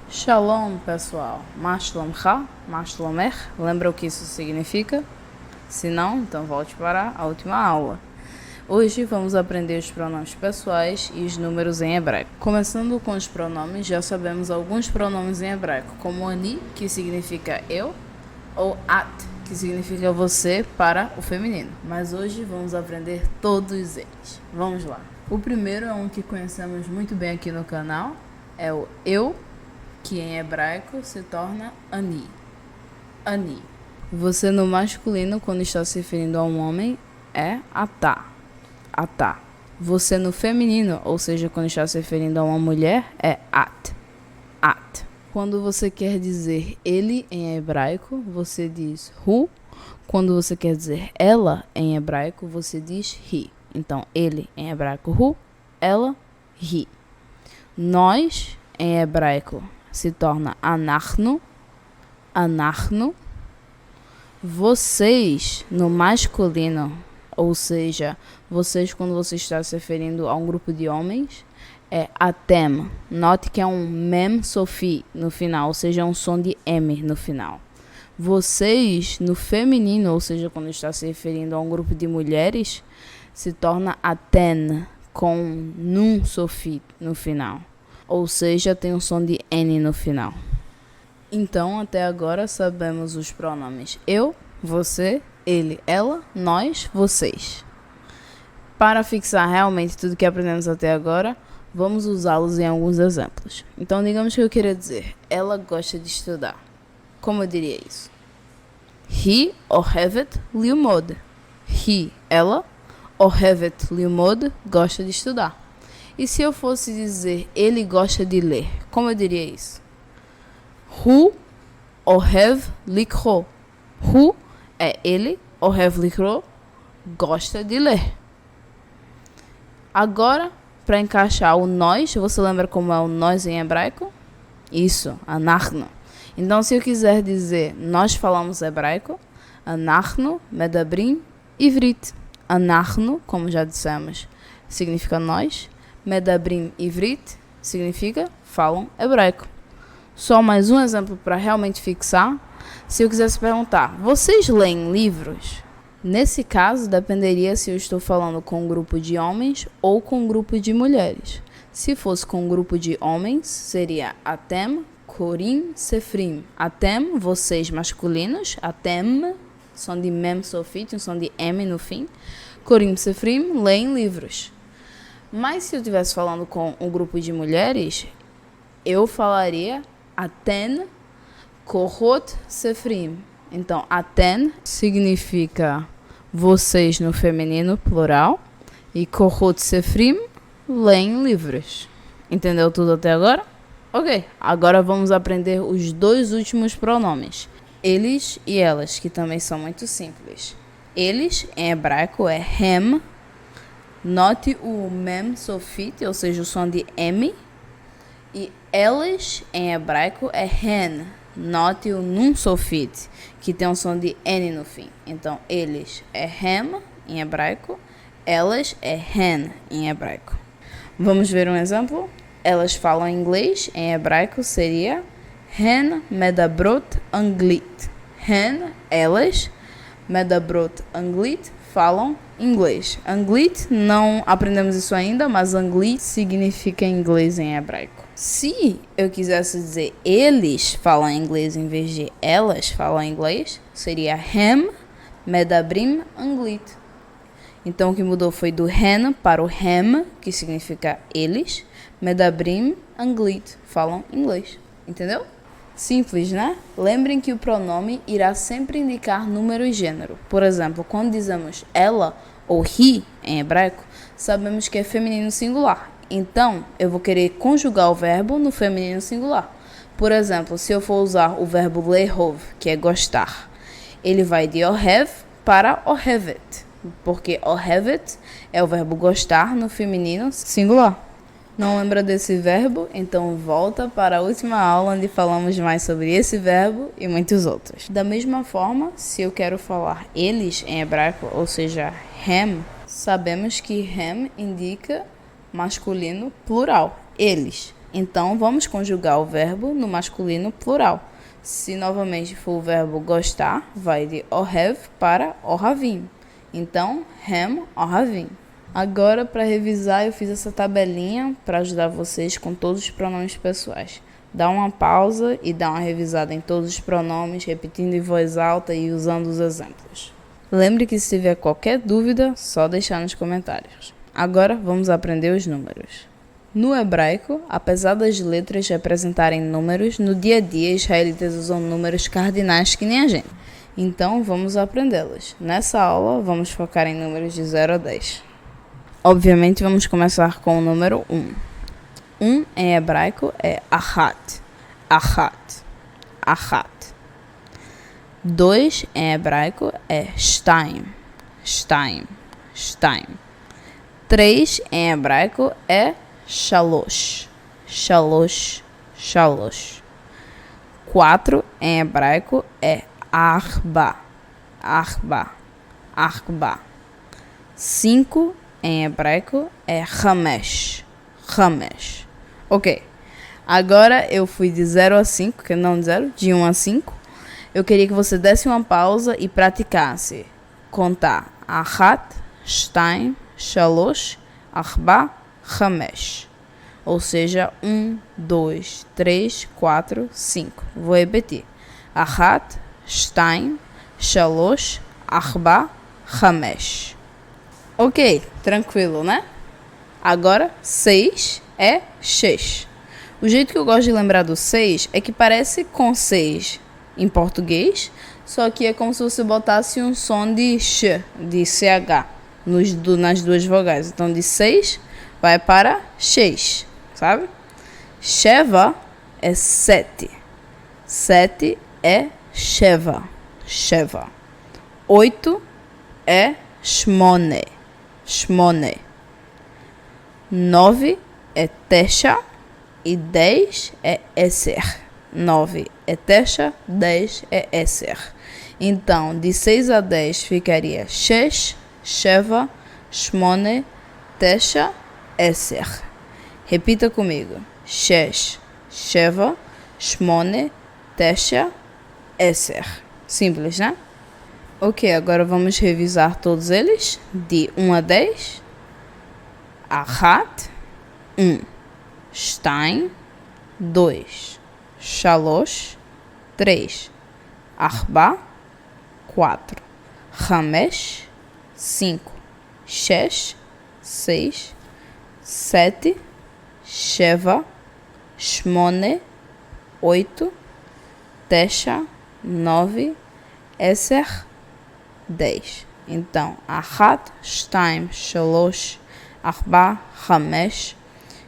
Shalom, pessoal. Ma shlomcha, ma shlomech. Lembra o que isso significa? Se não, então volte para a última aula. Hoje vamos aprender os pronomes pessoais e os números em hebraico. Começando com os pronomes, já sabemos alguns pronomes em hebraico, como ani, que significa eu, ou at, que significa você para o feminino. Mas hoje vamos aprender todos eles. Vamos lá. O primeiro é um que conhecemos muito bem aqui no canal, é o eu, que em hebraico se torna ani. Ani. Você no masculino, quando está se referindo a um homem, é atá. Atá. Você no feminino, ou seja, quando está se referindo a uma mulher, é at. At. Quando você quer dizer ele em hebraico, você diz hu. Quando você quer dizer ela em hebraico, você diz hi. Então, ele em hebraico hu, ela hi. Nós em hebraico se torna anachnu. Anachnu. Vocês no masculino, ou seja, vocês quando você está se referindo a um grupo de homens, é atem. Note que é um mem sofi no final, ou seja, um som de M no final. Vocês no feminino, ou seja, quando está se referindo a um grupo de mulheres, se torna aten, com nun sofi no final. Ou seja, tem um som de N no final. Então, até agora, sabemos os pronomes eu, você, ele, ela, nós, vocês. Para fixar realmente tudo que aprendemos até agora, vamos usá-los em alguns exemplos. Então, digamos que eu queria dizer, ela gosta de estudar. Como eu diria isso? He ohevet liumod. He, ela, ohevet liumod, gosta de estudar. E se eu fosse dizer, ele gosta de ler, como eu diria isso? Hu ohev likro. Hu é ele, ohev likro, gosta de ler. Agora, para encaixar o nós, você lembra como é o nós em hebraico? Isso, anachnu. Então, se eu quiser dizer, nós falamos hebraico, anachnu medabrim ivrit. Anachnu, como já dissemos, significa nós. Medabrim ivrit significa falam hebraico. Só mais um exemplo para realmente fixar. Se eu quisesse perguntar, vocês leem livros? Nesse caso, dependeria se eu estou falando com um grupo de homens ou com um grupo de mulheres. Se fosse com um grupo de homens, seria atem, korim, sefrim. Atem, vocês masculinos. Atem, som de mem sofit, um som de M no fim. Korim, sefrim, leem livros. Mas se eu estivesse falando com um grupo de mulheres, eu falaria aten korot sefrim. Então, aten significa vocês no feminino, plural, e korot sefrim, leem livros. Entendeu tudo até agora? Ok, agora vamos aprender os dois últimos pronomes, eles e elas, que também são muito simples. Eles, em hebraico, é hem. Note o mem sofit, ou seja, o som de M. E elas, em hebraico, é hen. Note o nun sofit, que tem um som de N no fim. Então, eles é hem, em hebraico. Elas é hen, em hebraico. Vamos ver um exemplo? Elas falam inglês, em hebraico seria hen medabrot anglit. Hen, elas, medabrot anglit, falam inglês. Anglit, não aprendemos isso ainda, mas anglit significa inglês em hebraico. Se eu quisesse dizer eles falam inglês em vez de elas falam inglês, seria hem medabrim anglit. Então o que mudou foi do hen para o hem, que significa eles, medabrim anglit, falam inglês. Entendeu? Simples, né? Lembrem que o pronome irá sempre indicar número e gênero. Por exemplo, quando dizemos ela ou he em hebraico, sabemos que é feminino singular. Então, eu vou querer conjugar o verbo no feminino singular. Por exemplo, se eu for usar o verbo lehov, que é gostar, ele vai de ohev para ohevet, porque ohevet é o verbo gostar no feminino singular. Não lembra desse verbo? Então volta para a última aula onde falamos mais sobre esse verbo e muitos outros. Da mesma forma, se eu quero falar eles em hebraico, ou seja, hem, sabemos que hem indica masculino plural, eles. Então, vamos conjugar o verbo no masculino plural. Se novamente for o verbo gostar, vai de ohev para ohavim. Então, hem ohavim. Agora, para revisar, eu fiz essa tabelinha para ajudar vocês com todos os pronomes pessoais. Dá uma pausa e dá uma revisada em todos os pronomes, repetindo em voz alta e usando os exemplos. Lembre que se tiver qualquer dúvida, só deixar nos comentários. Agora, vamos aprender os números. No hebraico, apesar das letras representarem números, no dia a dia israelitas usam números cardinais que nem a gente. Então, vamos aprendê-los. Nessa aula, vamos focar em números de 0 a 10. Obviamente, vamos começar com o número 1. 1 em hebraico é achat, achat, achat. 2 em hebraico é shtaim, shtaim, shtaim. 3 em hebraico é shalosh, shalosh, shalosh. 4 em hebraico é arba, arba, arba. 5 em hebraico é chamesh, chamesh. Ok, agora eu fui de 0 a 5, que não de 0, de 1 a 5. Eu queria que você desse uma pausa e praticasse contar achat, shtaim, shalosh, arba, chamesh. Ou seja, 1, 2, 3, 4, 5. Vou repetir. Achat, shtaim, shalosh, arba, chamesh. Ok, tranquilo, né? Agora, 6 é shesh. O jeito que eu gosto de lembrar do 6 é que parece com 6 em português, só que é como se você botasse um som de sh, de ch, nas duas vogais. Então, de 6 vai para 6, sabe? Sheva é 7. 7 é sheva, sheva. 8 é shmone, shmone. 9 é tesha e 10 é eser. 9 é tesha, 10 é eser. Então, de 6 a 10 ficaria shesh, sheva, shmone, tesha, eser. Repita comigo. Shesh, sheva, shmone, tesha, eser. Simples, né? Ok, agora vamos revisar todos eles. De 1 a 10. Achat, 1. Shtaim, 2. Shalosh, 3. Arba, 4. Chamesh, 5. Shesh, 6. 7. Sheva, shmone, 8. Tesha, 9. Eser, 10. Então, achat, shtaim, shalosh, arba, chamesh,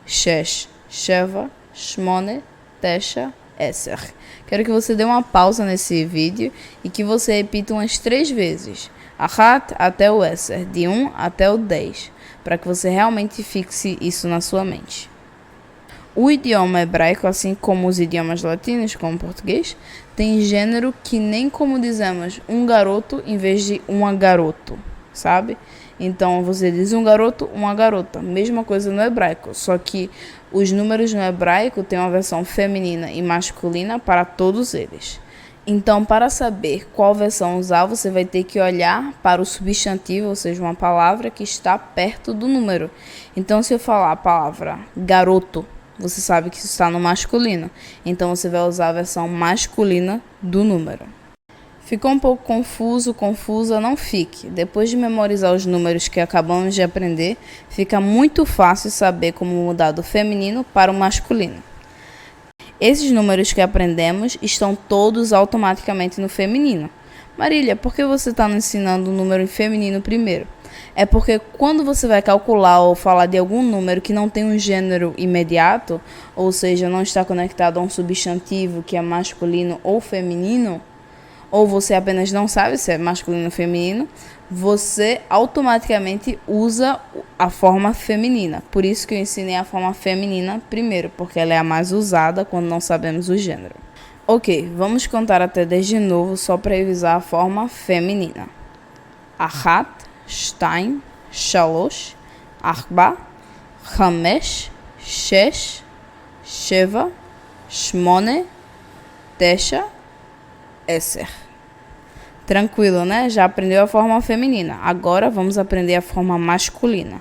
shesh, sheva, shmone, tesha, eser. Quero que você dê uma pausa nesse vídeo e que você repita umas 3 vezes. Achat até o eser, de 1 até o 10, para que você realmente fixe isso na sua mente. O idioma hebraico, assim como os idiomas latinos, como o português, tem gênero que nem como dizemos um garoto em vez de uma garoto, sabe? Então, você diz um garoto, uma garota. Mesma coisa no hebraico, só que os números no hebraico têm uma versão feminina e masculina para todos eles. Então, para saber qual versão usar, você vai ter que olhar para o substantivo, ou seja, uma palavra que está perto do número. Então, se eu falar a palavra garoto, você sabe que isso está no masculino. Então, você vai usar a versão masculina do número. Ficou um pouco confusa? Não fique. Depois de memorizar os números que acabamos de aprender, fica muito fácil saber como mudar do feminino para o masculino. Esses números que aprendemos estão todos automaticamente no feminino. Marília, por que você está nos ensinando o número em feminino primeiro? É porque quando você vai calcular ou falar de algum número que não tem um gênero imediato, ou seja, não está conectado a um substantivo que é masculino ou feminino, ou você apenas não sabe se é masculino ou feminino, você automaticamente usa a forma feminina. Por isso que eu ensinei a forma feminina primeiro, porque ela é a mais usada quando não sabemos o gênero. Ok, vamos contar até 10 de novo, só para revisar a forma feminina. Achat, shtaim, shalosh, arba, חמש, שש, שבע, שמונה, תשע, 10. Tranquilo, né? Já aprendeu a forma feminina. Agora vamos aprender a forma masculina.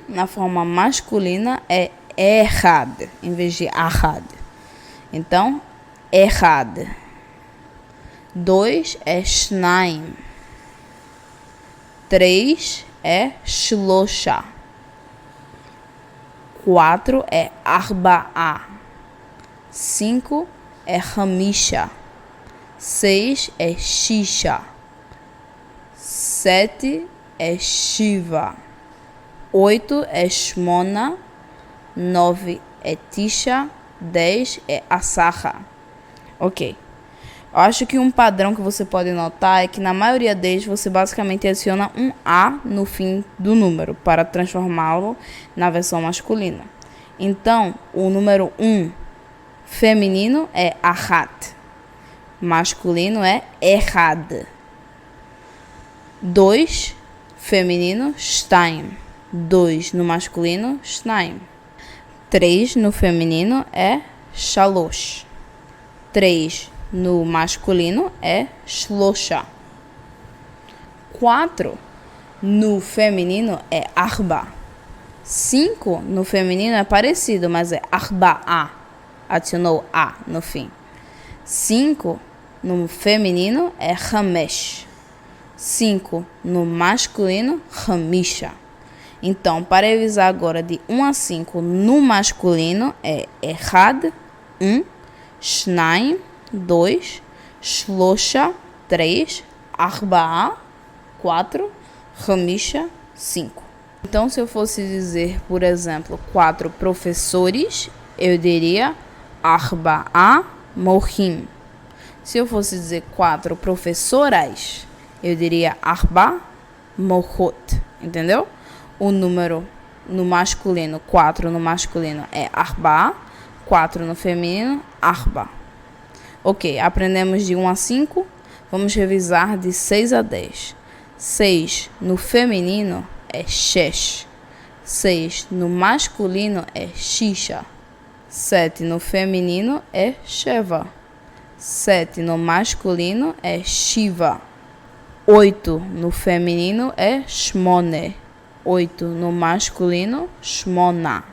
Na forma masculina é errad, em vez de ahad. Então, errad. 2 é shnaim. 3 é shlosha. 4 é arba'a. 5 é hamisha. 6 é shisha. 7 é shiva. 8 é shmona. 9 é tisha. 10 é asaha. Ok. Eu acho que um padrão que você pode notar é que na maioria deles você basicamente adiciona um A no fim do número para transformá-lo na versão masculina. Então, o número 1 feminino é ahat. Masculino é errad. 2 feminino, shtaim. 2 no masculino, shnaim. 3 no feminino é shalosh. 3 no masculino é shlosha. 4 no feminino é arba. 5 no feminino é parecido, mas é arba'a. Adicionou A no fim. 5 no feminino é hamesh. 5 no masculino, hamisha. Então, para revisar agora de 1 a 5, no masculino é errad, 1, shnaim, 2, shlosha, 3, arba'a, 4, hamisha, 5. Então, se eu fosse dizer, por exemplo, 4 professores, eu diria arba'a mohim. Se eu fosse dizer 4 professoras, eu diria arba mohot. Entendeu? O número no masculino, 4 no masculino é arba, 4 no feminino, arba. Ok, aprendemos de 1 a 5. Vamos revisar de 6 a 10. 6 no feminino é shesh. 6 no masculino é shisha. 7 no feminino é sheva. 7 no masculino é shiva. 8 no feminino é shmone. 8 no masculino, shmona.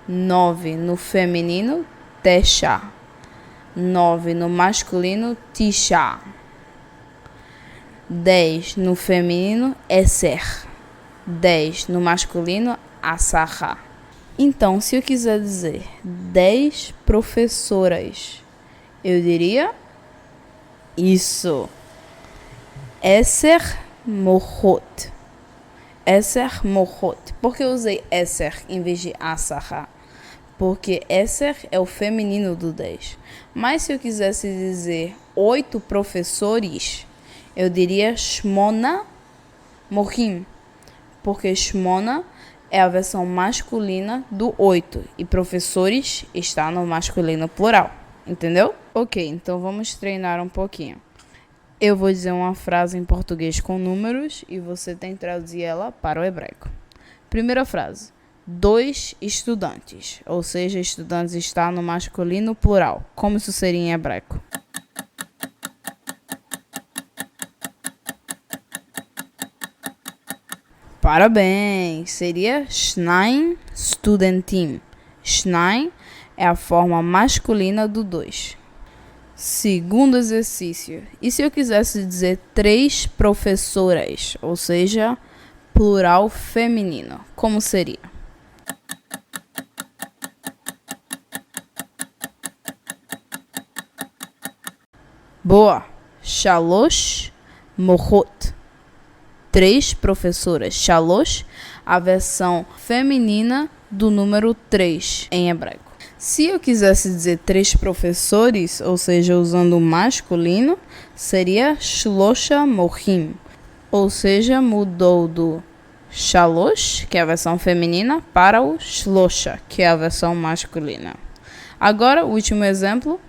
9 no feminino, tesha. 9 no masculino, tisha. 10 no feminino, eser. 10 no masculino, asaha. Então, se eu quiser dizer 10 professoras, eu diria isso. Eser mohot. Eser mohot. Por que eu usei eser em vez de asaha? Porque eser é o feminino do 10. Mas se eu quisesse dizer 8 professores, eu diria shmona mohim. Porque shmona é a versão masculina do 8 e professores está no masculino plural. Entendeu? Ok, então vamos treinar um pouquinho. Eu vou dizer uma frase em português com números e você tem que traduzir ela para o hebraico. Primeira frase. 2 estudantes, ou seja, estudantes está no masculino plural. Como isso seria em hebraico? Parabéns! Seria shnaim studentim. Shnaim é a forma masculina do 2. Segundo exercício. E se eu quisesse dizer 3 professoras, ou seja, plural feminino, como seria? Boa! Shalosh mohot. 3 professoras. Shalosh, a versão feminina do número 3 em hebraico. Se eu quisesse dizer 3 professores, ou seja, usando o masculino, seria shlosha mohim. Ou seja, mudou do shalosh, que é a versão feminina, para o shlosha, que é a versão masculina. Agora, o último exemplo.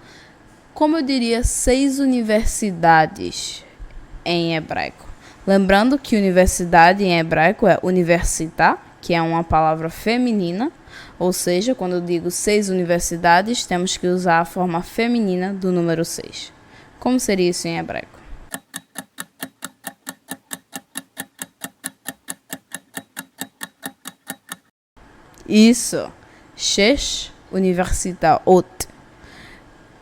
Como eu diria 6 universidades em hebraico? Lembrando que universidade em hebraico é universitá, que é uma palavra feminina, ou seja, quando eu digo 6 universidades, temos que usar a forma feminina do número 6. Como seria isso em hebraico? Isso, shesh universitaot.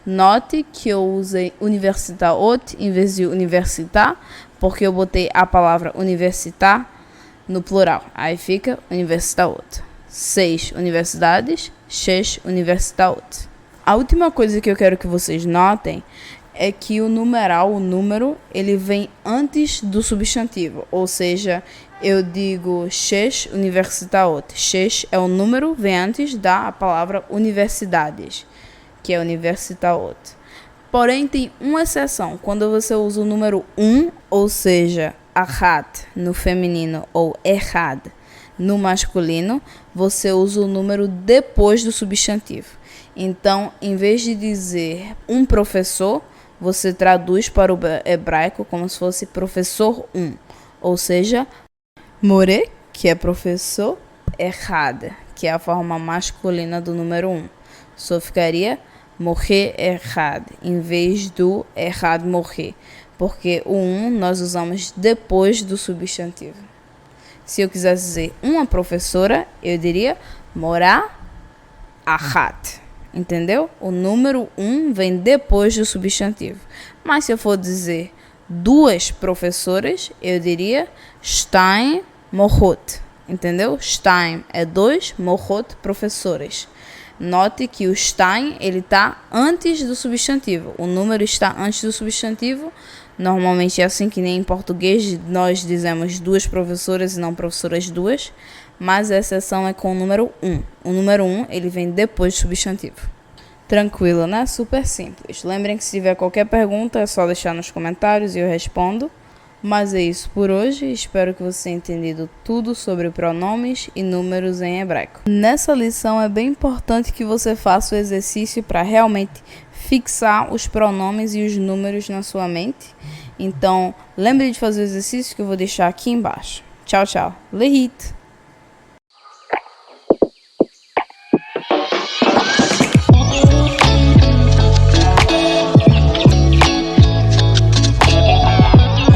Note que eu usei universitaot em vez de universitar, porque eu botei a palavra universitar no plural. Aí fica universitaot. 6 universidades, shesh universitaot. A última coisa que eu quero que vocês notem é que o numeral, o número, ele vem antes do substantivo. Ou seja, eu digo shesh universitaot. Shesh é o número, vem antes da palavra universidades, que é universitaot. Porém, tem uma exceção. Quando você usa o número 1, ou seja, achat no feminino ou echad no masculino, você usa o número depois do substantivo. Então, em vez de dizer um professor, você traduz para o hebraico como se fosse professor 1. Ou seja, more, que é professor, echad, que é a forma masculina do número 1. Só ficaria morrer errad, em vez do errad morrer, porque o 1 nós usamos depois do substantivo. Se eu quisesse dizer uma professora, eu diria morar achat, entendeu? O número 1 vem depois do substantivo. Mas se eu for dizer duas professoras, eu diria shtaim mohot, entendeu? Shtaim é 2, mohot professoras. Note que o shtaim, ele está antes do substantivo. O número está antes do substantivo. Normalmente é assim que nem em português nós dizemos duas professoras e não professoras duas. Mas a exceção é com o número 1. O número 1, ele vem depois do substantivo. Tranquilo, né? Super simples. Lembrem que se tiver qualquer pergunta é só deixar nos comentários e eu respondo. Mas é isso por hoje, espero que você tenha entendido tudo sobre pronomes e números em hebraico. Nessa lição é bem importante que você faça o exercício para realmente fixar os pronomes e os números na sua mente. Então, lembre de fazer o exercício que eu vou deixar aqui embaixo. Tchau, tchau. Lehit!